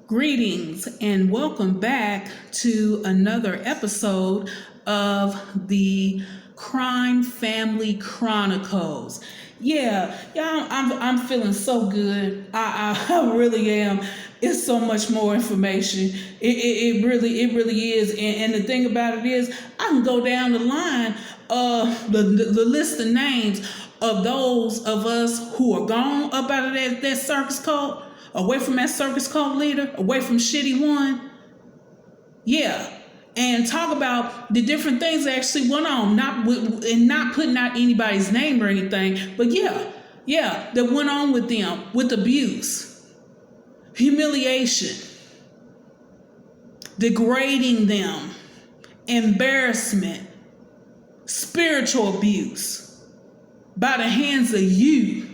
Greetings and welcome back to another episode of the Crime Family Chronicles. Yeah, I'm feeling so good. I really am. It's so much more information. It really is. And the thing about it is, I can go down the line, the list of names of those of us who are gone up out of that circus cult, away from that circus cult leader, away from Shitty One. Yeah. And talk about the different things that actually went on, not putting out anybody's name or anything, but that went on with them, with abuse, humiliation, degrading them, embarrassment, spiritual abuse by the hands of you,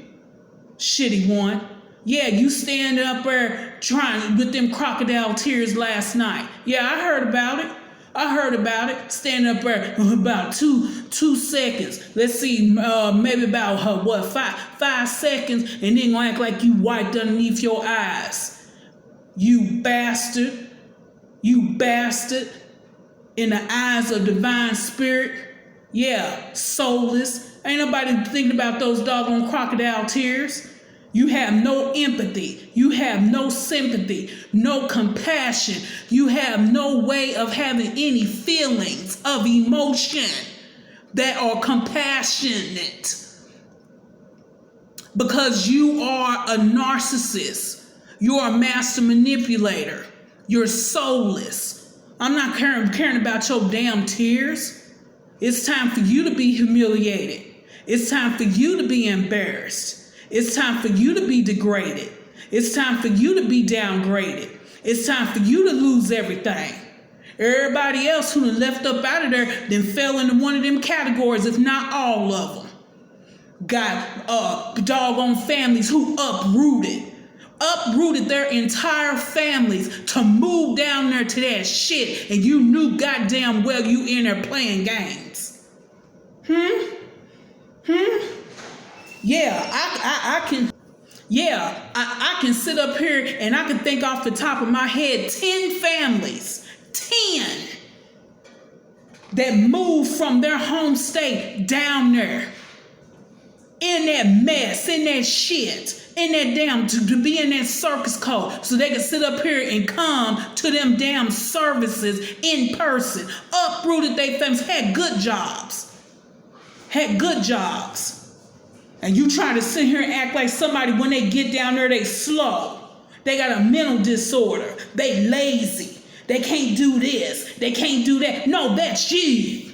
Shitty One. Yeah, you standing up there trying with them crocodile tears last night. Yeah, I heard about it. Standing up there about two seconds. Let's see, maybe about 5 seconds, and then gonna act like you wiped underneath your eyes. You bastard. In the eyes of divine spirit. Yeah, soulless. Ain't nobody thinking about those doggone crocodile tears. You have no empathy. You have no sympathy, no compassion. You have no way of having any feelings of emotion that are compassionate. Because you are a narcissist. You're a master manipulator. You're soulless. I'm not caring about your damn tears. It's time for you to be humiliated. It's time for you to be embarrassed. It's time for you to be degraded. It's time for you to be downgraded. It's time for you to lose everything. Everybody else who left up out of there then fell into one of them categories, if not all of them. Got doggone families who uprooted their entire families to move down there to that shit, and you knew goddamn well you in there playing games. Yeah, I can sit up here and I can think off the top of my head 10 families, 10 that moved from their home state down there in that mess, in that shit, in that damn, to be in that circus cult so they can sit up here and come to them damn services in person, uprooted their families, had good jobs. And you try to sit here and act like somebody, when they get down there, they slow. They got a mental disorder. They lazy. They can't do this. They can't do that. No, that's you.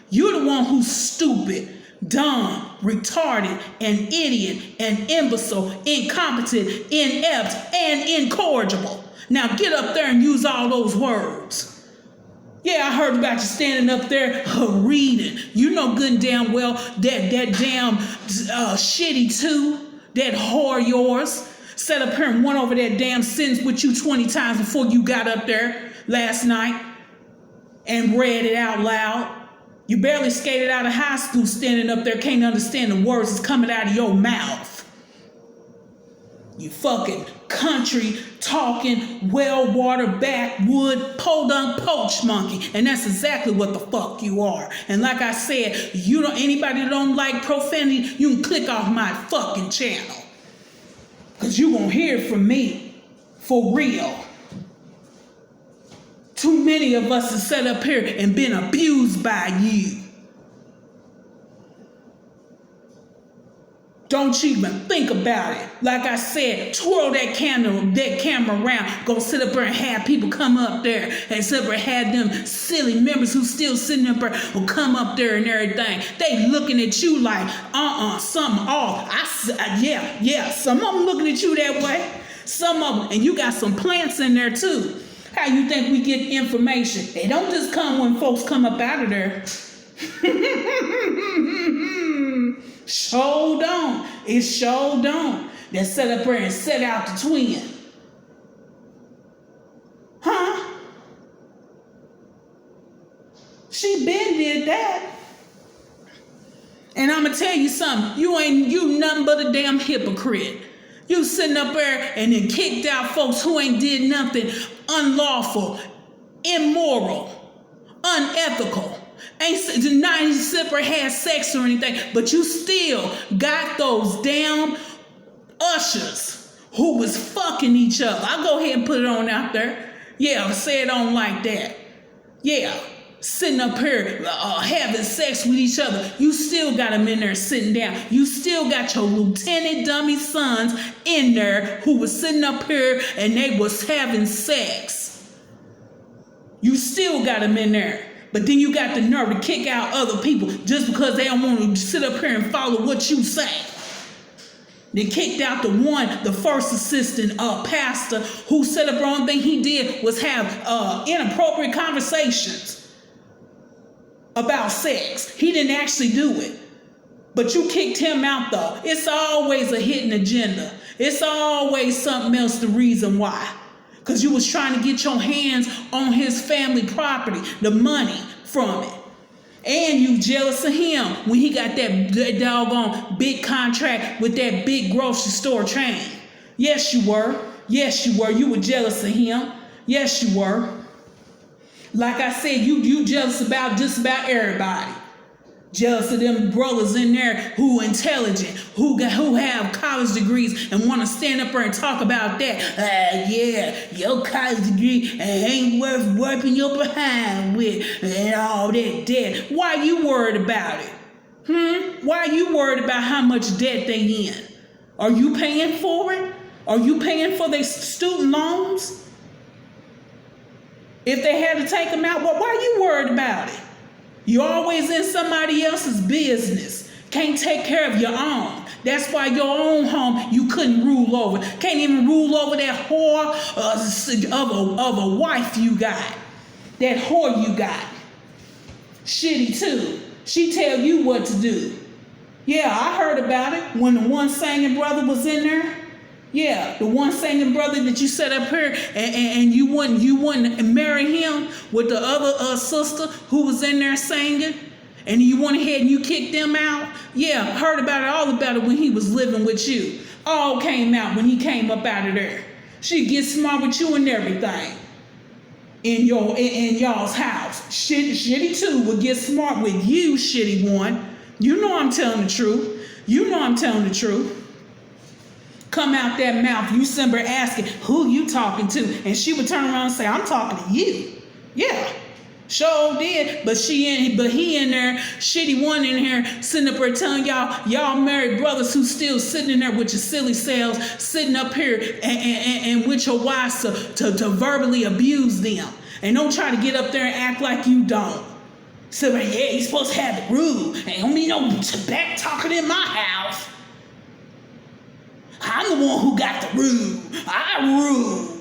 You're the one who's stupid, dumb, retarded, and idiot, and imbecile, incompetent, inept, and incorrigible. Now get up there and use all those words. Yeah, I heard about you standing up there reading. You know good and damn well that damn Shitty Two, that whore yours, sat up here and went over that damn sentence with you 20 times before you got up there last night and read it out loud. You barely skated out of high school standing up there, can't understand the words that's coming out of your mouth. You fucking country talking, well-water backwood, podunk poach monkey. And that's exactly what the fuck you are. And like I said, anybody that don't like profanity, you can click off my fucking channel. Cause you gonna hear from me for real. Too many of us have sat up here and been abused by you. Don't you even think about it. Like I said, twirl that camera around. Go sit up there and have people come up there. And sit up there and have them silly members who still sitting up there will come up there and everything. They looking at you like, something off. Some of them looking at you that way. Some of them, and you got some plants in there too. How you think we get information? They don't just come when folks come up out of there. Show don't. It show don't. That set up there and set out the twin. Huh? She been did that. And I'm going to tell you something. You nothing but a damn hypocrite. You sitting up there and then kicked out folks who ain't did nothing unlawful, immoral, unethical. Ain't denying zipper had sex or anything, but you still got those damn ushers who was fucking each other. I'll go ahead and put it on out there. Yeah, say it on like that. Yeah, sitting up here having sex with each other. You still got them in there sitting down. You still got your lieutenant dummy sons in there who was sitting up here and they was having sex. You still got them in there. But then you got the nerve to kick out other people just because they don't want to sit up here and follow what you say. They kicked out the first assistant pastor who said the wrong thing he did was have inappropriate conversations about sex. He didn't actually do it. But you kicked him out though. It's always a hidden agenda. It's always something else the reason why. Because you was trying to get your hands on his family property, the money from it. And you jealous of him when he got that doggone big contract with that big grocery store chain. Yes, you were. Yes, you were. You were jealous of him. Yes, you were. Like I said, you jealous about just about everybody. Jealous of them brothers in there who intelligent, who have college degrees and want to stand up there and talk about that. Yeah, your college degree ain't worth wiping your behind with and all that debt. Why you worried about it? Why you worried about how much debt they in? Are you paying for it? Are you paying for their student loans? If they had to take them out, why you worried about it? You're always in somebody else's business. Can't take care of your own. That's why your own home you couldn't rule over. Can't even rule over that whore of a wife you got. That whore you got. Shitty too. She tell you what to do. Yeah, I heard about it when the one singing brother was in there. Yeah, the one singing brother that you set up here and you wouldn't marry him with the other sister who was in there singing, and you went ahead and you kicked them out. Yeah, heard about it, all about it when he was living with you. All came out when he came up out of there. She gets smart with you and everything in y'all's house. Shitty too would get smart with you, shitty one. You know I'm telling the truth. You know I'm telling the truth. Come out that mouth, you simmer asking, who you talking to? And she would turn around and say, I'm talking to you. Yeah, sure did. But he in there, shitty one in here, sitting up here telling y'all married brothers who still sitting in there with your silly selves, sitting up here and with your wives to verbally abuse them. And don't try to get up there and act like you don't. So, yeah, you're supposed to have the rule. Ain't don't mean no back talking in my house. I'm the one who got the rule. I rule.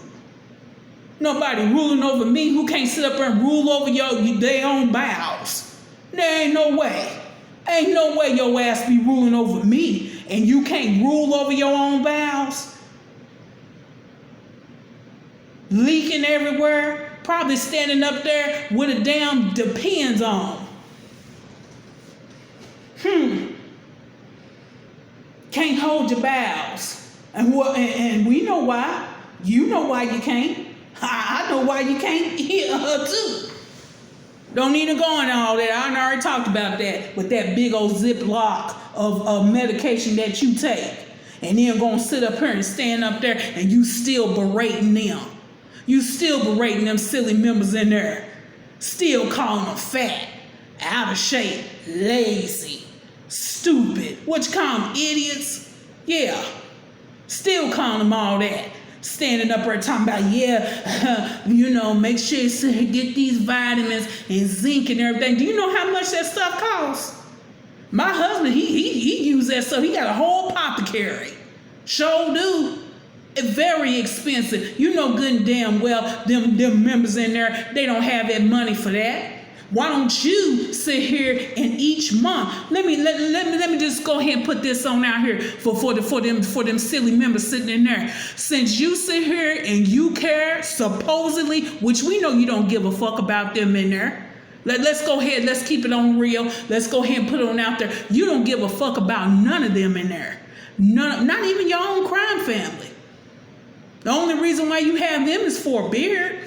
Nobody ruling over me who can't sit up there and rule over their own bowels. There ain't no way. Ain't no way your ass be ruling over me and you can't rule over your own bowels. Leaking everywhere. Probably standing up there with a damn Depends on. Can't hold your bowels. And we know why. You know why you can't. I know why you can't hear her too. Don't need to go into all that. I already talked about that with that big old Ziploc of medication that you take. And then gonna sit up here and stand up there and you still berating them. You still berating them silly members in there. Still calling them fat, out of shape, lazy, stupid. What you call them, idiots? Yeah. Still calling them all that. Standing up there talking about, make sure you get these vitamins and zinc and everything. Do you know how much that stuff costs? My husband, he used that stuff. He got a whole apothecary. Sure do. Very expensive. You know good and damn well them members in there, they don't have that money for that. Why don't you sit here and each month? Let me just go ahead and put this on out here for them silly members sitting in there. Since you sit here and you care supposedly, which we know you don't give a fuck about them in there. Let's go ahead. Let's keep it on real. Let's go ahead and put it on out there. You don't give a fuck about none of them in there. None, not even your own crime family. The only reason why you have them is for a beard.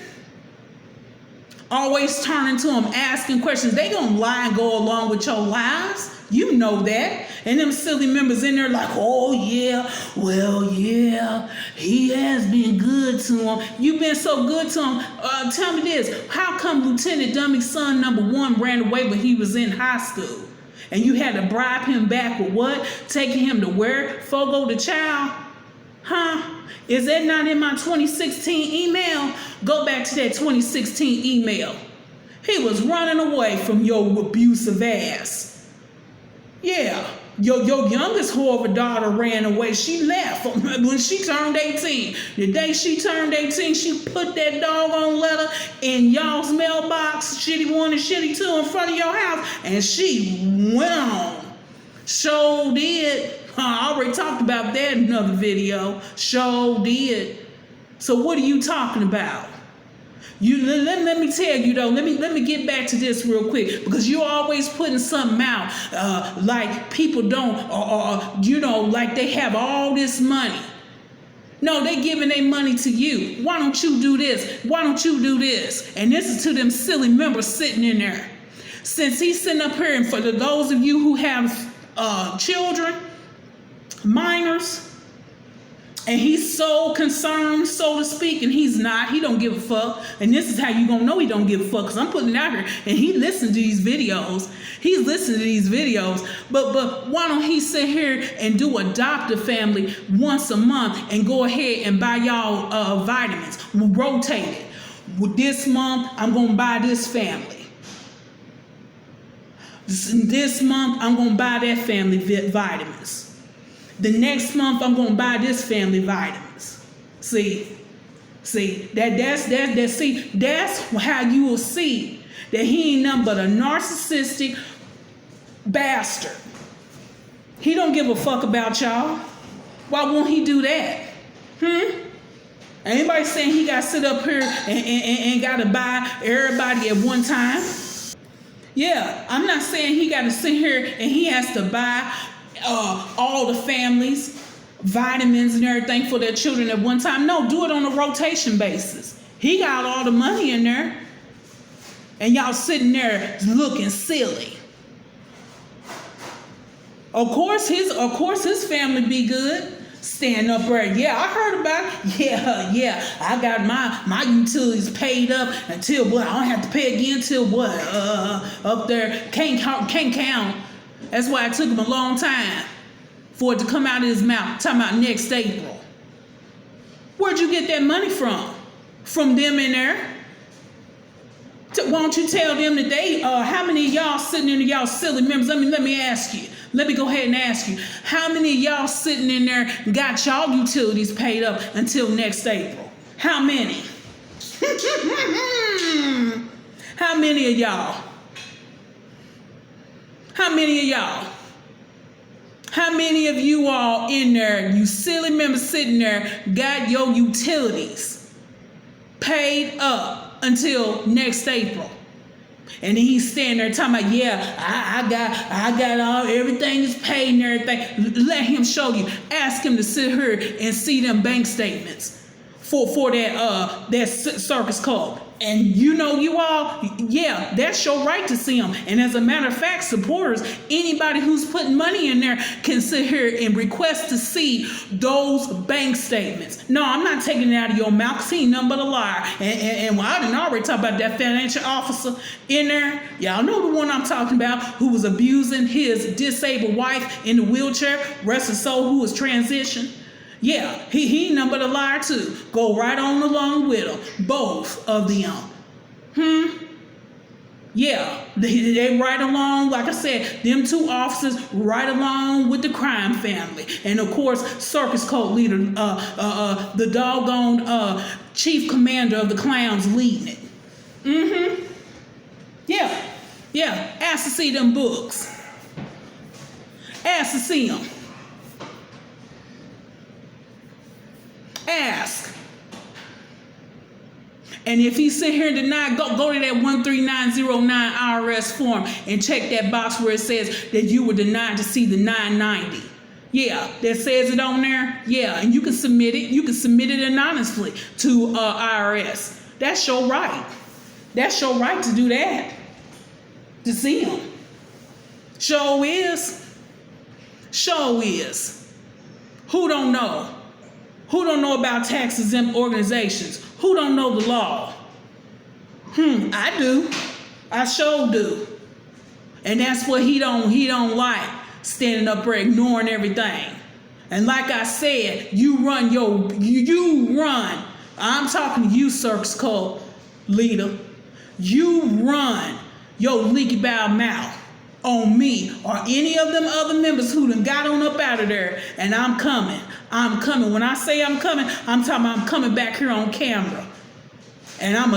Always turning to them, asking questions. They gonna lie and go along with your lies. You know that. And them silly members in there like, oh yeah, well yeah, he has been good to him. You've been so good to him. Tell me this, how come Lieutenant Dummy's son number 1 ran away when he was in high school? And you had to bribe him back with what? Taking him to where? Fogo the child? Huh? Is that not in my 2016 email? Go back to that 2016 email. He was running away from your abusive ass. Yeah, your youngest whore daughter ran away. She left when she turned 18. The day she turned 18, she put that doggone letter in y'all's mailbox, shitty 1 and shitty 2, in front of your house, and she went on. Sure did. I already talked about that in another video. Sure did. So what are you talking about? Let me tell you though, let me get back to this real quick, because you're always putting something out like people don't, or like they have all this money. No, they giving their money to you. Why don't you do this? Why don't you do this? And this is to them silly members sitting in there. Since he's sitting up here, and for those of you who have children, minors, and he's so concerned, so to speak, and he's not. He don't give a fuck. And this is how you gonna know he don't give a fuck, because I'm putting it out here, and he listens to these videos. He's listening to these videos. But why don't he sit here and do adopt a family once a month and go ahead and buy y'all vitamins? We'll rotate it. With this month, I'm gonna buy this family. This month, I'm gonna buy that family vitamins. The next month, I'm gonna buy this family vitamins. See, that's how you will see that he ain't nothing but a narcissistic bastard. He don't give a fuck about y'all. Why won't he do that? Anybody saying he got to sit up here and got to buy everybody at one time? Yeah, I'm not saying he got to sit here and he has to buy all the families vitamins and everything for their children at one time. No, do it on a rotation basis. He got all the money in there, and y'all sitting there looking silly. Of course his family be good. Stand up there. Yeah, I heard about it. Yeah. I got my utilities paid up until what? I don't have to pay again till what? Up there. Can't count. That's why it took him a long time for it to come out of his mouth. Talking about next April. Where'd you get that money from? From them in there? Why don't you tell them that they, how many of y'all sitting in y'all silly members? Let me ask you. Let me go ahead and ask you. How many of y'all sitting in there got y'all utilities paid up until next April? How many? How many of y'all? How many of y'all? How many of you all in there, you silly members sitting there, got your utilities paid up until next April? And then he's standing there talking about, yeah, I got all, everything is paid and everything. Let him show you. Ask him to sit here and see them bank statements for that circus cult. And you all, yeah, that's your right to see them. And as a matter of fact, supporters, anybody who's putting money in there can sit here and request to see those bank statements. No, I'm not taking it out of your mouth, because he ain't nothing but a liar. And I didn't already talk about that financial officer in there. Y'all know the one I'm talking about, who was abusing his disabled wife in the wheelchair, rest his soul, who was transitioned. Yeah, he ain't nothing but a liar too. Go right on along with them. Both of them. Yeah, they right along, like I said, them two officers right along with the crime family. And of course, circus cult leader, the doggone chief commander of the clowns leading it. Yeah, ask to see them books. Ask to see them. Ask. And if he sit here and deny, go to that 13909 IRS form and check that box where it says that you were denied to see the 990. Yeah, that says it on there. Yeah, and you can submit it. You can submit it anonymously to IRS. That's your right. That's your right to do that. To see them. Show is. Show is. Who don't know? Who don't know about tax exempt organizations? Who don't know the law? I do. I sure do. And that's what he don't like. Standing up there ignoring everything. And like I said, you run. I'm talking to you, Circus Cult leader. You run your leaky bowel mouth on me or any of them other members who done got on up out of there, and I'm coming. I'm coming. When I say I'm coming, I'm talking about I'm coming back here on camera. And I'm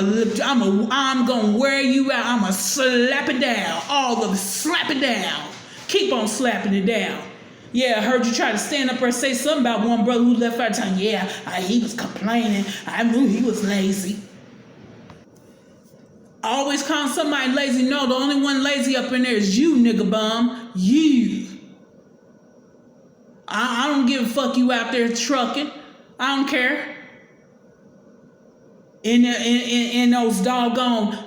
gonna wear you out. I'm gonna slap it down. All of it, slap it down. Keep on slapping it down. Yeah, I heard you try to stand up there and say something about one brother who left out of town. Yeah, he was complaining. I knew he was lazy. Always calling somebody lazy. No, the only one lazy up in there is you, nigga bum. You. I don't give a fuck you out there trucking. I don't care. In those doggone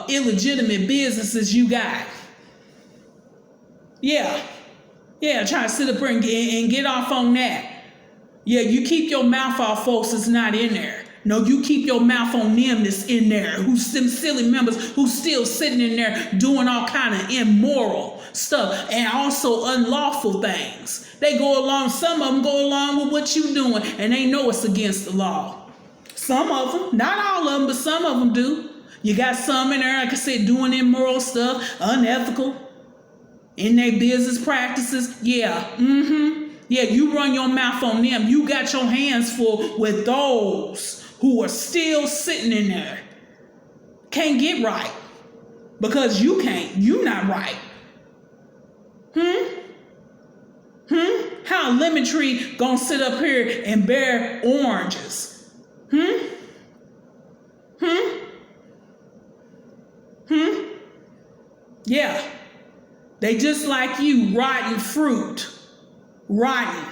illegitimate businesses you got. Yeah, try to sit up here and get off on that. Yeah, you keep your mouth off folks that's not in there. No, you keep your mouth on them that's in there, who's some silly members who's still sitting in there doing all kind of immoral stuff and also unlawful things. They go along, some of them go along with what you doing, and they know it's against the law. Some of them, not all of them, but some of them do. You got some in there, like I said, doing immoral stuff, unethical, in their business practices. Yeah, yeah, you run your mouth on them. You got your hands full with those who are still sitting in there. Can't get right. Because you can't. You not right. How a lemon tree gonna sit up here and bear oranges? Yeah. They just like you, rotten fruit. Rotten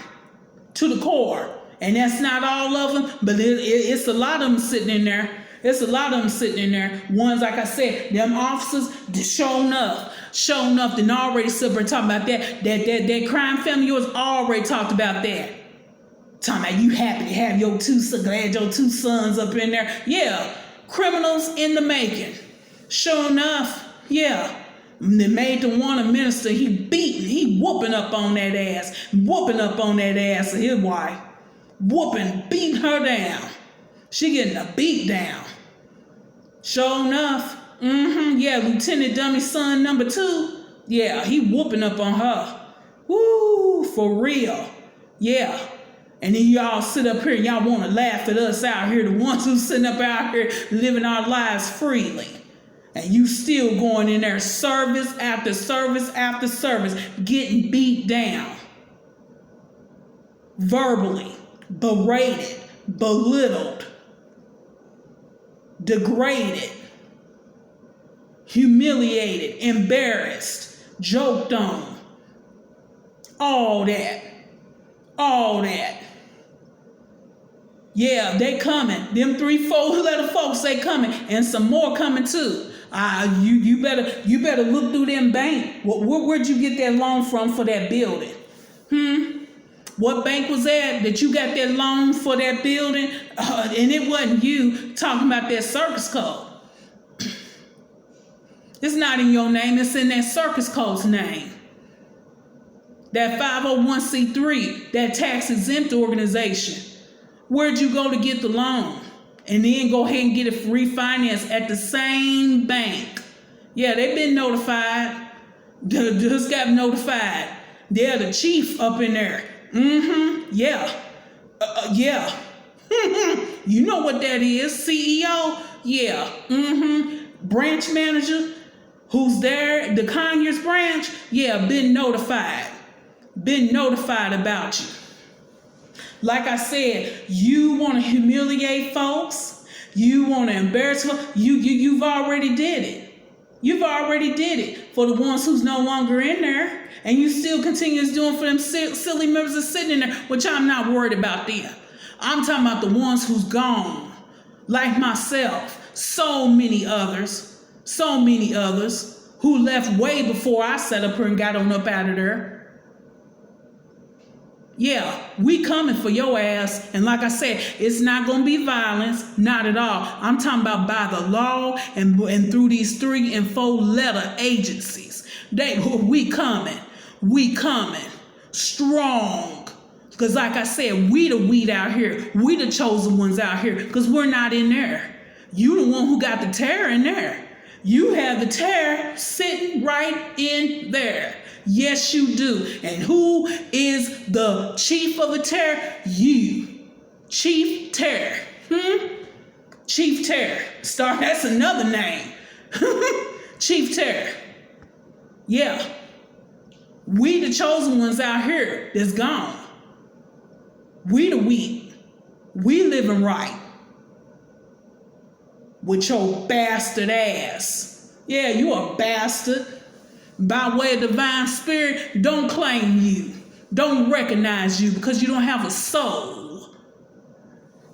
to the core. And that's not all of them, but it's a lot of them sitting in there. It's a lot of them sitting in there. Ones, like I said, them officers, showing up, then already sitting there talking about that crime family yours already talked about that. Talking about you happy to have your glad your two sons up in there. Yeah, criminals in the making. Sure enough, yeah. They made the one a minister, he whooping up on that ass of his wife. Beating her down. She getting a beat down. Sure enough, yeah, Lieutenant Dummy's son number 2, yeah, he whooping up on her. Woo, for real. Yeah. And then y'all sit up here and y'all want to laugh at us out here, the ones who sitting up out here living our lives freely. And you still going in there service after service after service, getting beat down. Verbally, berated, belittled, degraded, humiliated, embarrassed, joked on. All that. Yeah, they coming. Them 3-4 little folks, they coming. And some more coming too. You better look through them bank. Where'd you get that loan from for that building? What bank was that you got that loan for that building? And it wasn't you talking about that circus code. It's not in your name. It's in that circus code's name. That 501c3, that tax exempt organization. Where'd you go to get the loan? And then go ahead and get it refinanced at the same bank. Yeah, they've been notified. Just got notified. They're the chief up in there. Yeah. Yeah. You know what that is. CEO? Yeah. Branch manager who's there, the Conyers branch? Yeah, been notified. Been notified about you. Like I said, you want to humiliate folks. You want to embarrass folks. You've already did it. You've already did it for the ones who's no longer in there, and you still continues doing for them silly members that's sitting in there, which I'm not worried about them. I'm talking about the ones who's gone, like myself, so many others who left way before I sat up here and got on up out of there. Yeah, we coming for your ass. And like I said, it's not going to be violence. Not at all. I'm talking about by the law and through these 3 and 4 letter agencies. We coming. We coming. Strong. Because like I said, we the weed out here. We the chosen ones out here. Because we're not in there. You the one who got the terror in there. You have the terror sitting right in there. Yes, you do. And who is the chief of the terror? You. Chief Terror. Chief Terror. That's another name. Chief Terror. Yeah. We the chosen ones out here that's gone. We the weak. We living right. With your bastard ass. Yeah, you a bastard. By way of divine spirit, don't claim you. Don't recognize you because you don't have a soul.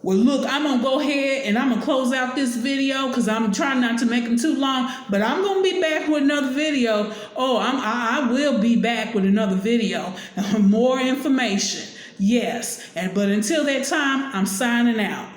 Well, look, I'm going to go ahead and I'm going to close out this video because I'm trying not to make them too long. But I'm going to be back with another video. I will be back with another video. More information. Yes. But until that time, I'm signing out.